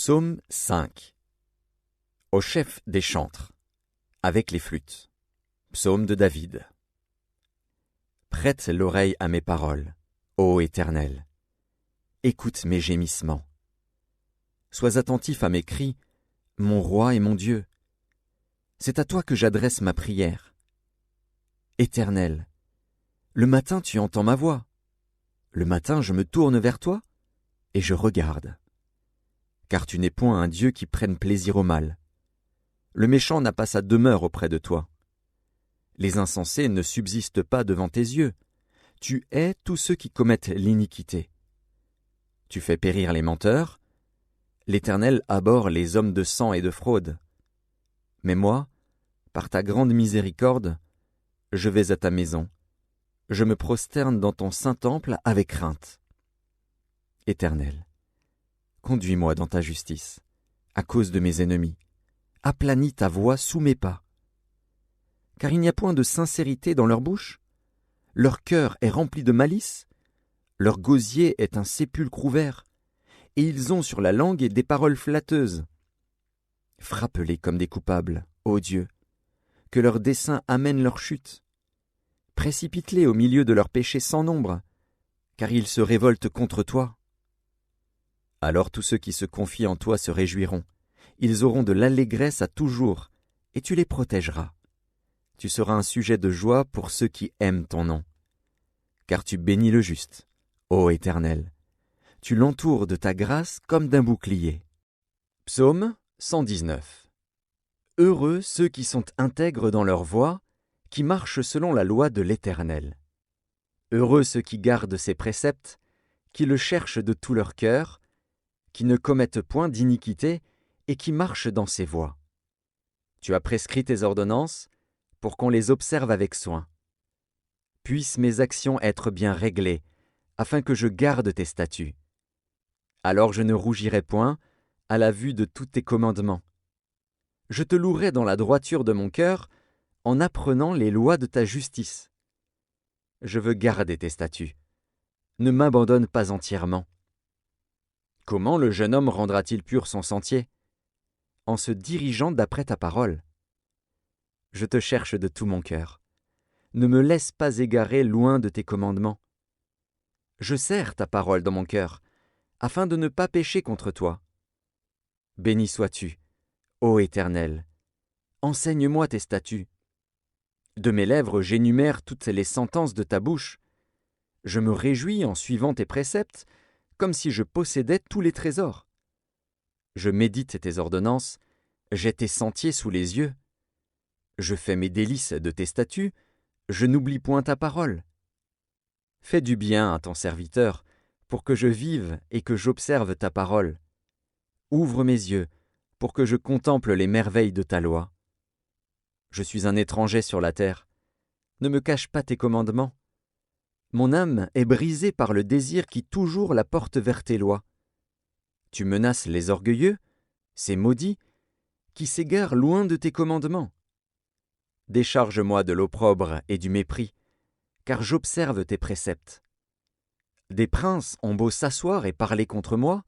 Psaume 5. Au chef des chantres, avec les flûtes. Psaume de David. Prête l'oreille à mes paroles, ô Éternel. Écoute mes gémissements. Sois attentif à mes cris, mon roi et mon Dieu. C'est à toi que j'adresse ma prière. Éternel, le matin tu entends ma voix. Le matin je me tourne vers toi et je regarde. Car tu n'es point un Dieu qui prenne plaisir au mal. Le méchant n'a pas sa demeure auprès de toi. Les insensés ne subsistent pas devant tes yeux. Tu hais tous ceux qui commettent l'iniquité. Tu fais périr les menteurs. L'Éternel abhorre les hommes de sang et de fraude. Mais moi, par ta grande miséricorde, je vais à ta maison. Je me prosterne dans ton saint temple avec crainte. Éternel, conduis-moi dans ta justice, à cause de mes ennemis. Aplanis ta voix sous mes pas. Car il n'y a point de sincérité dans leur bouche. Leur cœur est rempli de malice. Leur gosier est un sépulcre ouvert. Et ils ont sur la langue des paroles flatteuses. Frappe-les comme des coupables, ô Dieu, que leurs desseins amènent leur chute. Précipite-les au milieu de leurs péchés sans nombre, car ils se révoltent contre toi. Alors tous ceux qui se confient en toi se réjouiront. Ils auront de l'allégresse à toujours, et tu les protégeras. Tu seras un sujet de joie pour ceux qui aiment ton nom. Car tu bénis le juste, ô Éternel. Tu l'entoures de ta grâce comme d'un bouclier. Psaume 119. Heureux ceux qui sont intègres dans leur voie, qui marchent selon la loi de l'Éternel. Heureux ceux qui gardent ses préceptes, qui le cherchent de tout leur cœur, qui ne commettent point d'iniquité et qui marchent dans ses voies. Tu as prescrit tes ordonnances pour qu'on les observe avec soin. Puissent mes actions être bien réglées, afin que je garde tes statuts. Alors je ne rougirai point à la vue de tous tes commandements. Je te louerai dans la droiture de mon cœur, en apprenant les lois de ta justice. Je veux garder tes statuts. Ne m'abandonne pas entièrement. Comment le jeune homme rendra-t-il pur son sentier? En se dirigeant d'après ta parole. Je te cherche de tout mon cœur. Ne me laisse pas égarer loin de tes commandements. Je serre ta parole dans mon cœur, afin de ne pas pécher contre toi. Béni sois-tu, ô Éternel. Enseigne-moi tes statuts. De mes lèvres j'énumère toutes les sentences de ta bouche. Je me réjouis en suivant tes préceptes, comme si je possédais tous les trésors. Je médite tes ordonnances, j'ai tes sentiers sous les yeux. Je fais mes délices de tes statuts, je n'oublie point ta parole. Fais du bien à ton serviteur, pour que je vive et que j'observe ta parole. Ouvre mes yeux, pour que je contemple les merveilles de ta loi. Je suis un étranger sur la terre. Ne me cache pas tes commandements. Mon âme est brisée par le désir qui toujours la porte vers tes lois. Tu menaces les orgueilleux, ces maudits, qui s'égarent loin de tes commandements. Décharge-moi de l'opprobre et du mépris, car j'observe tes préceptes. Des princes ont beau s'asseoir et parler contre moi,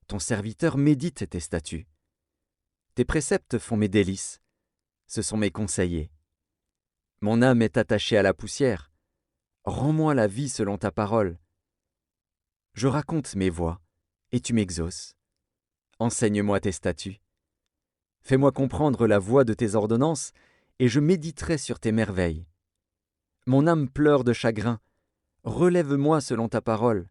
ton serviteur médite tes statuts. Tes préceptes font mes délices, ce sont mes conseillers. Mon âme est attachée à la poussière. Rends-moi la vie selon ta parole. Je raconte mes voies, et tu m'exauces. Enseigne-moi tes statuts. Fais-moi comprendre la voie de tes ordonnances, et je méditerai sur tes merveilles. Mon âme pleure de chagrin. Relève-moi selon ta parole.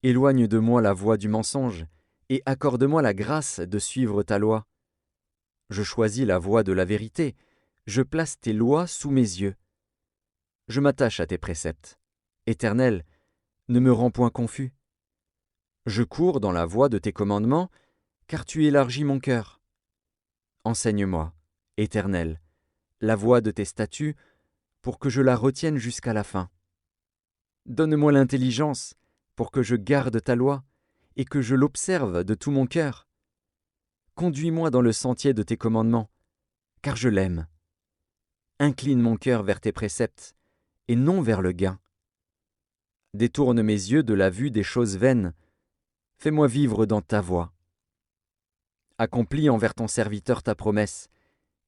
Éloigne de moi la voie du mensonge, et accorde-moi la grâce de suivre ta loi. Je choisis la voie de la vérité, je place tes lois sous mes yeux. Je m'attache à tes préceptes. Éternel, ne me rends point confus. Je cours dans la voie de tes commandements, car tu élargis mon cœur. Enseigne-moi, Éternel, la voie de tes statuts, pour que je la retienne jusqu'à la fin. Donne-moi l'intelligence, pour que je garde ta loi, et que je l'observe de tout mon cœur. Conduis-moi dans le sentier de tes commandements, car je l'aime. Incline mon cœur vers tes préceptes, et non vers le gain. Détourne mes yeux de la vue des choses vaines. Fais-moi vivre dans ta voie. Accomplis envers ton serviteur ta promesse,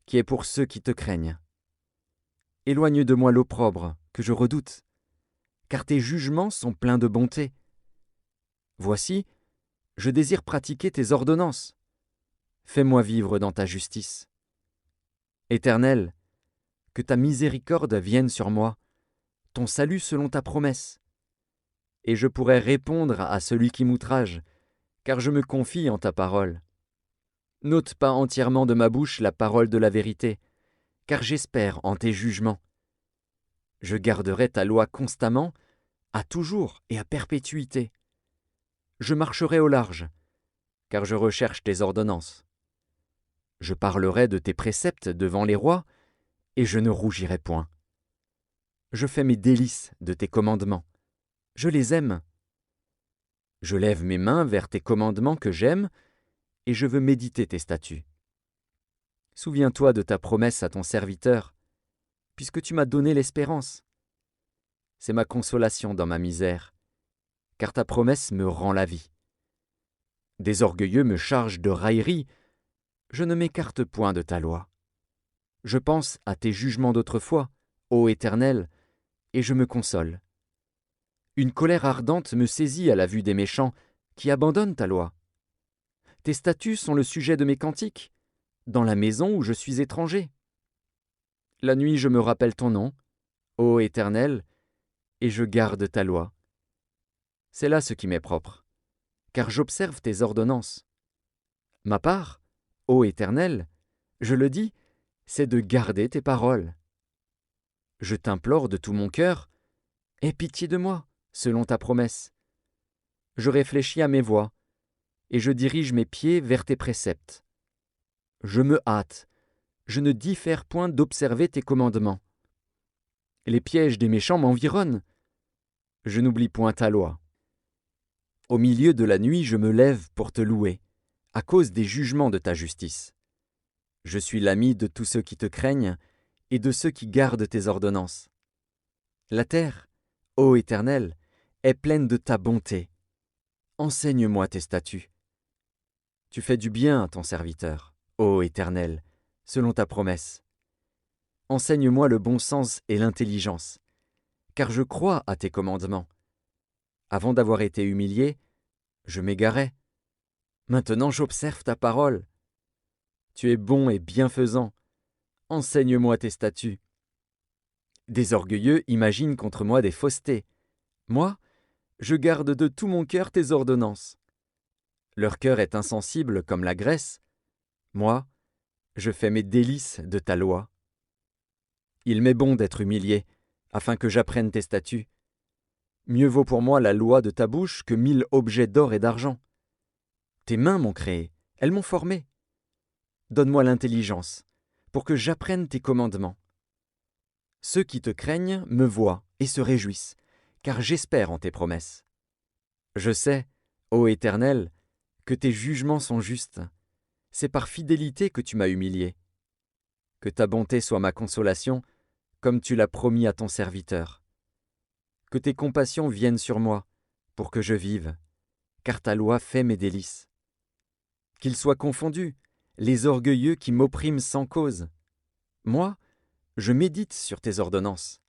qui est pour ceux qui te craignent. Éloigne de moi l'opprobre, que je redoute, car tes jugements sont pleins de bonté. Voici, je désire pratiquer tes ordonnances. Fais-moi vivre dans ta justice. Éternel, que ta miséricorde vienne sur moi, ton salut selon ta promesse. Et je pourrai répondre à celui qui m'outrage, car je me confie en ta parole. N'ôte pas entièrement de ma bouche la parole de la vérité, car j'espère en tes jugements. Je garderai ta loi constamment, à toujours et à perpétuité. Je marcherai au large, car je recherche tes ordonnances. Je parlerai de tes préceptes devant les rois, et je ne rougirai point. Je fais mes délices de tes commandements. Je les aime. Je lève mes mains vers tes commandements que j'aime, et je veux méditer tes statuts. Souviens-toi de ta promesse à ton serviteur, puisque tu m'as donné l'espérance. C'est ma consolation dans ma misère, car ta promesse me rend la vie. Des orgueilleux me chargent de railleries, je ne m'écarte point de ta loi. Je pense à tes jugements d'autrefois, ô Éternel, et je me console. Une colère ardente me saisit à la vue des méchants qui abandonnent ta loi. Tes statuts sont le sujet de mes cantiques, dans la maison où je suis étranger. La nuit je me rappelle ton nom, ô Éternel, et je garde ta loi. C'est là ce qui m'est propre, car j'observe tes ordonnances. Ma part, ô Éternel, je le dis, c'est de garder tes paroles. Je t'implore de tout mon cœur, aie pitié de moi, selon ta promesse. Je réfléchis à mes voies, et je dirige mes pieds vers tes préceptes. Je me hâte, je ne diffère point d'observer tes commandements. Les pièges des méchants m'environnent. Je n'oublie point ta loi. Au milieu de la nuit, je me lève pour te louer, à cause des jugements de ta justice. Je suis l'ami de tous ceux qui te craignent et de ceux qui gardent tes ordonnances. La terre, ô Éternel, est pleine de ta bonté. Enseigne-moi tes statuts. Tu fais du bien à ton serviteur, ô Éternel, selon ta promesse. Enseigne-moi le bon sens et l'intelligence, car je crois à tes commandements. Avant d'avoir été humilié, je m'égarais. Maintenant j'observe ta parole. Tu es bon et bienfaisant. Enseigne-moi tes statuts. Des orgueilleux imaginent contre moi des faussetés. Moi, je garde de tout mon cœur tes ordonnances. Leur cœur est insensible comme la graisse. Moi, je fais mes délices de ta loi. Il m'est bon d'être humilié, afin que j'apprenne tes statuts. Mieux vaut pour moi la loi de ta bouche que 1000 objets d'or et d'argent. Tes mains m'ont créé, elles m'ont formé. Donne-moi l'intelligence, pour que j'apprenne tes commandements. Ceux qui te craignent me voient et se réjouissent, car j'espère en tes promesses. Je sais, ô Éternel, que tes jugements sont justes. C'est par fidélité que tu m'as humilié. Que ta bonté soit ma consolation, comme tu l'as promis à ton serviteur. Que tes compassions viennent sur moi, pour que je vive, car ta loi fait mes délices. Qu'ils soient confondus, les orgueilleux qui m'oppriment sans cause. Moi, je médite sur tes ordonnances.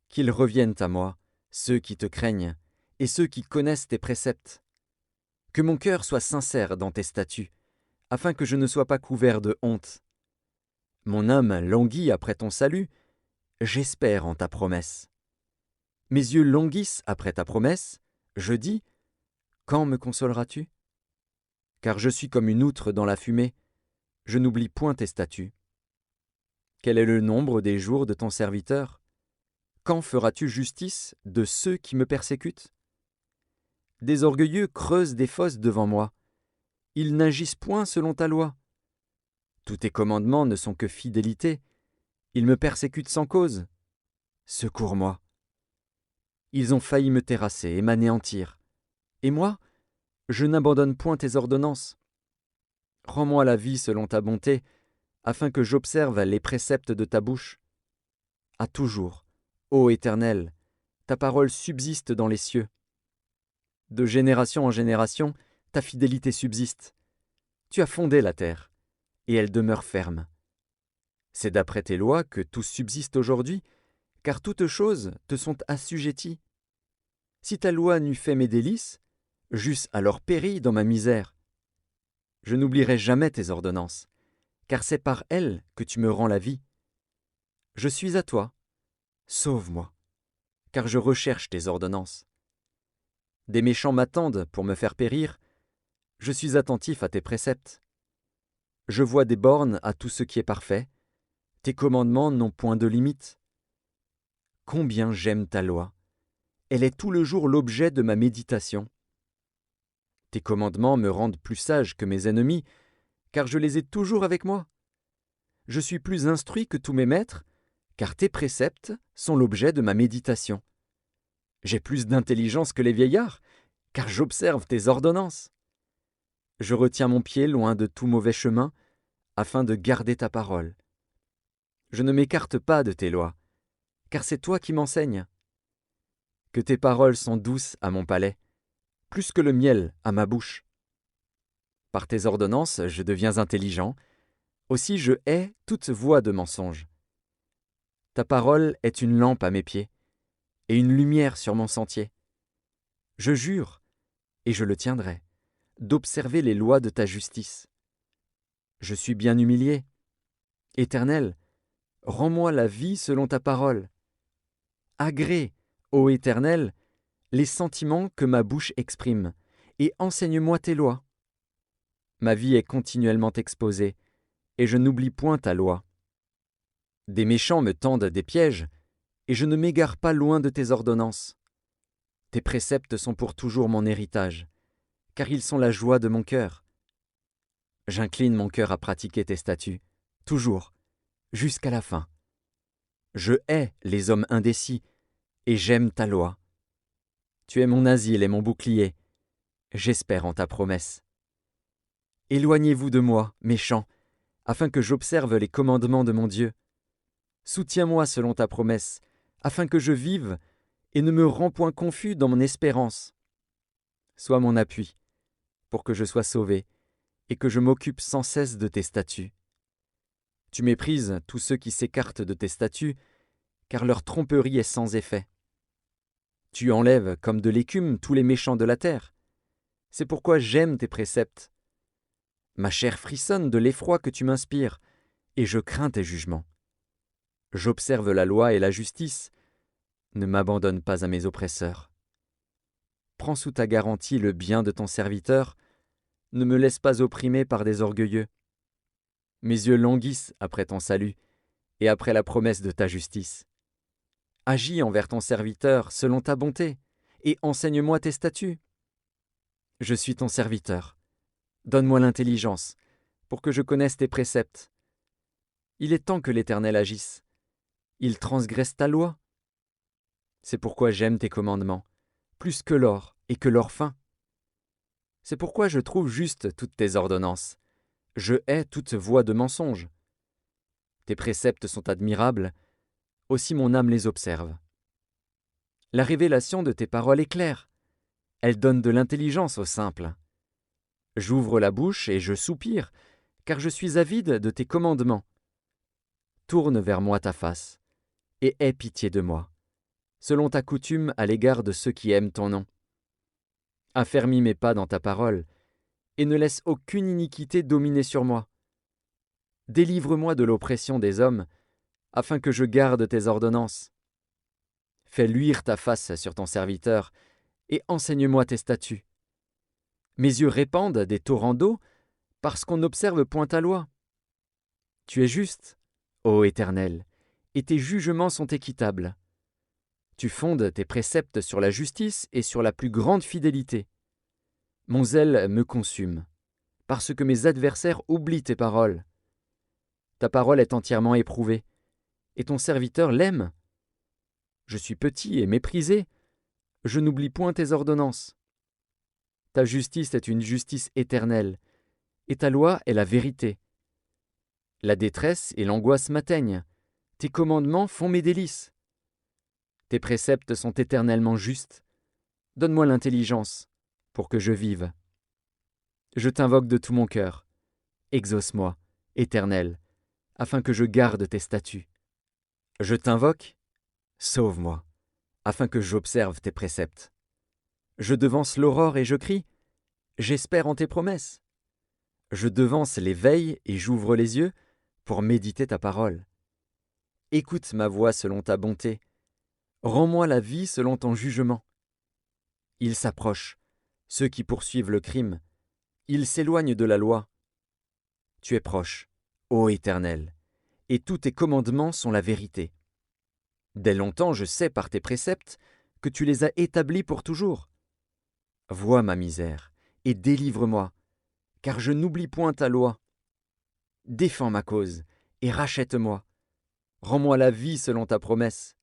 Qu'ils reviennent à moi, ceux qui te craignent, et ceux qui connaissent tes préceptes. Que mon cœur soit sincère dans tes statuts, afin que je ne sois pas couvert de honte. Mon âme languit après ton salut, j'espère en ta promesse. Mes yeux languissent après ta promesse, je dis, quand me consoleras-tu? Car je suis comme une outre dans la fumée, je n'oublie point tes statuts. Quel est le nombre des jours de ton serviteur? Quand feras-tu justice de ceux qui me persécutent? Des orgueilleux creusent des fosses devant moi. Ils n'agissent point selon ta loi. Tous tes commandements ne sont que fidélité. Ils me persécutent sans cause. Secours-moi. Ils ont failli me terrasser et m'anéantir. Et moi, je n'abandonne point tes ordonnances. Rends-moi la vie selon ta bonté, afin que j'observe les préceptes de ta bouche. À toujours, ô Éternel, ta parole subsiste dans les cieux. De génération en génération, ta fidélité subsiste. Tu as fondé la terre, et elle demeure ferme. C'est d'après tes lois que tout subsiste aujourd'hui, car toutes choses te sont assujetties. Si ta loi n'eût fait mes délices, j'eusse alors péri dans ma misère. Je n'oublierai jamais tes ordonnances, car c'est par elles que tu me rends la vie. Je suis à toi, sauve-moi, car je recherche tes ordonnances. Des méchants m'attendent pour me faire périr, je suis attentif à tes préceptes. Je vois des bornes à tout ce qui est parfait, tes commandements n'ont point de limite. Combien j'aime ta loi, elle est tout le jour l'objet de ma méditation. Tes commandements me rendent plus sage que mes ennemis, car je les ai toujours avec moi. Je suis plus instruit que tous mes maîtres, car tes préceptes sont l'objet de ma méditation. J'ai plus d'intelligence que les vieillards, car j'observe tes ordonnances. Je retiens mon pied loin de tout mauvais chemin, afin de garder ta parole. Je ne m'écarte pas de tes lois, car c'est toi qui m'enseignes. Que tes paroles sont douces à mon palais, plus que le miel à ma bouche. Par tes ordonnances, je deviens intelligent, aussi je hais toute voix de mensonge. Ta parole est une lampe à mes pieds, et une lumière sur mon sentier. Je jure, et je le tiendrai, d'observer les lois de ta justice. Je suis bien humilié. Éternel, rends-moi la vie selon ta parole. Agrée, ô Éternel, les sentiments que ma bouche exprime, et enseigne-moi tes lois. Ma vie est continuellement exposée, et je n'oublie point ta loi. Des méchants me tendent des pièges, et je ne m'égare pas loin de tes ordonnances. Tes préceptes sont pour toujours mon héritage, car ils sont la joie de mon cœur. J'incline mon cœur à pratiquer tes statuts, toujours, jusqu'à la fin. Je hais les hommes indécis, et j'aime ta loi. Tu es mon asile et mon bouclier. J'espère en ta promesse. Éloignez-vous de moi, méchants, afin que j'observe les commandements de mon Dieu. Soutiens-moi selon ta promesse, afin que je vive, et ne me rends point confus dans mon espérance. Sois mon appui, pour que je sois sauvé, et que je m'occupe sans cesse de tes statuts. Tu méprises tous ceux qui s'écartent de tes statuts, car leur tromperie est sans effet. Tu enlèves comme de l'écume tous les méchants de la terre. C'est pourquoi j'aime tes préceptes. Ma chair frissonne de l'effroi que tu m'inspires, et je crains tes jugements. J'observe la loi et la justice. Ne m'abandonne pas à mes oppresseurs. Prends sous ta garantie le bien de ton serviteur. Ne me laisse pas opprimer par des orgueilleux. Mes yeux languissent après ton salut, et après la promesse de ta justice. Agis envers ton serviteur selon ta bonté, et enseigne-moi tes statuts. Je suis ton serviteur. Donne-moi l'intelligence, pour que je connaisse tes préceptes. Il est temps que l'Éternel agisse. Il transgresse ta loi. C'est pourquoi j'aime tes commandements, plus que l'or et que l'or fin. C'est pourquoi je trouve juste toutes tes ordonnances. Je hais toute voie de mensonge. Tes préceptes sont admirables, aussi mon âme les observe. La révélation de tes paroles est claire. Elle donne de l'intelligence aux simples. J'ouvre la bouche et je soupire, car je suis avide de tes commandements. Tourne vers moi ta face, et aie pitié de moi, selon ta coutume à l'égard de ceux qui aiment ton nom. Affermis mes pas dans ta parole, et ne laisse aucune iniquité dominer sur moi. Délivre-moi de l'oppression des hommes, afin que je garde tes ordonnances. Fais luire ta face sur ton serviteur, et enseigne-moi tes statuts. Mes yeux répandent des torrents d'eau, parce qu'on n'observe point ta loi. Tu es juste, ô Éternel, et tes jugements sont équitables. Tu fondes tes préceptes sur la justice et sur la plus grande fidélité. Mon zèle me consume, parce que mes adversaires oublient tes paroles. Ta parole est entièrement éprouvée, et ton serviteur l'aime. Je suis petit et méprisé, je n'oublie point tes ordonnances. Ta justice est une justice éternelle, et ta loi est la vérité. La détresse et l'angoisse m'atteignent, tes commandements font mes délices. Tes préceptes sont éternellement justes. Donne-moi l'intelligence, pour que je vive. Je t'invoque de tout mon cœur. Exauce-moi, Éternel, afin que je garde tes statuts. Je t'invoque, sauve-moi, afin que j'observe tes préceptes. Je devance l'aurore et je crie, j'espère en tes promesses. Je devance les veilles et j'ouvre les yeux pour méditer ta parole. Écoute ma voix selon ta bonté. Rends-moi la vie selon ton jugement. Ils s'approchent, ceux qui poursuivent le crime. Ils s'éloignent de la loi. Tu es proche, ô Éternel, et tous tes commandements sont la vérité. Dès longtemps je sais par tes préceptes que tu les as établis pour toujours. Vois ma misère, et délivre-moi, car je n'oublie point ta loi. Défends ma cause, et rachète-moi. Rends-moi la vie selon ta promesse.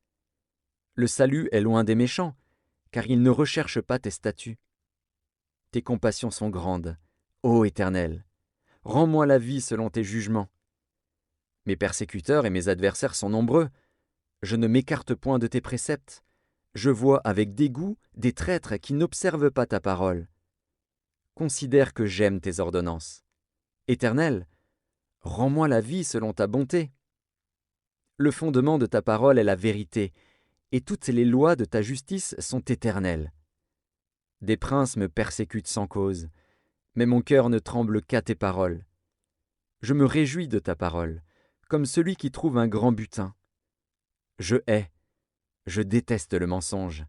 Le salut est loin des méchants, car ils ne recherchent pas tes statuts. Tes compassions sont grandes, ô Éternel. Rends-moi la vie selon tes jugements. Mes persécuteurs et mes adversaires sont nombreux. Je ne m'écarte point de tes préceptes. Je vois avec dégoût des traîtres qui n'observent pas ta parole. Considère que j'aime tes ordonnances. Éternel, rends-moi la vie selon ta bonté. Le fondement de ta parole est la vérité, et toutes les lois de ta justice sont éternelles. Des princes me persécutent sans cause, mais mon cœur ne tremble qu'à tes paroles. Je me réjouis de ta parole, comme celui qui trouve un grand butin. Je déteste le mensonge.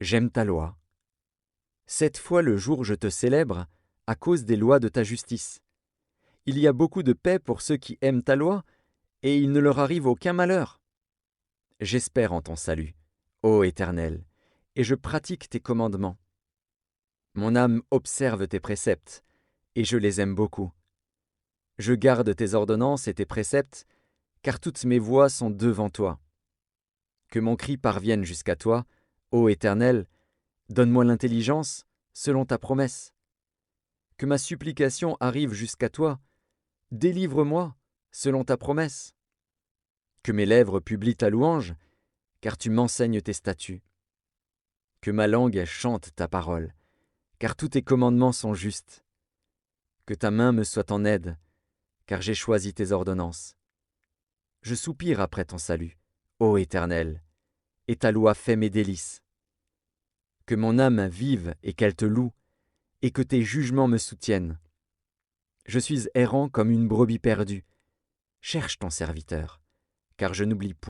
J'aime ta loi. 7 fois le jour je te célèbre à cause des lois de ta justice. Il y a beaucoup de paix pour ceux qui aiment ta loi, et il ne leur arrive aucun malheur. J'espère en ton salut, ô Éternel, et je pratique tes commandements. Mon âme observe tes préceptes, et je les aime beaucoup. Je garde tes ordonnances et tes préceptes, car toutes mes voies sont devant toi. Que mon cri parvienne jusqu'à toi, ô Éternel, donne-moi l'intelligence selon ta promesse. Que ma supplication arrive jusqu'à toi, délivre-moi selon ta promesse. Que mes lèvres publient ta louange, car tu m'enseignes tes statuts. Que ma langue chante ta parole, car tous tes commandements sont justes. Que ta main me soit en aide, car j'ai choisi tes ordonnances. Je soupire après ton salut, ô Éternel, et ta loi fait mes délices. Que mon âme vive et qu'elle te loue, et que tes jugements me soutiennent. Je suis errant comme une brebis perdue. Cherche ton serviteur, car je n'oublie point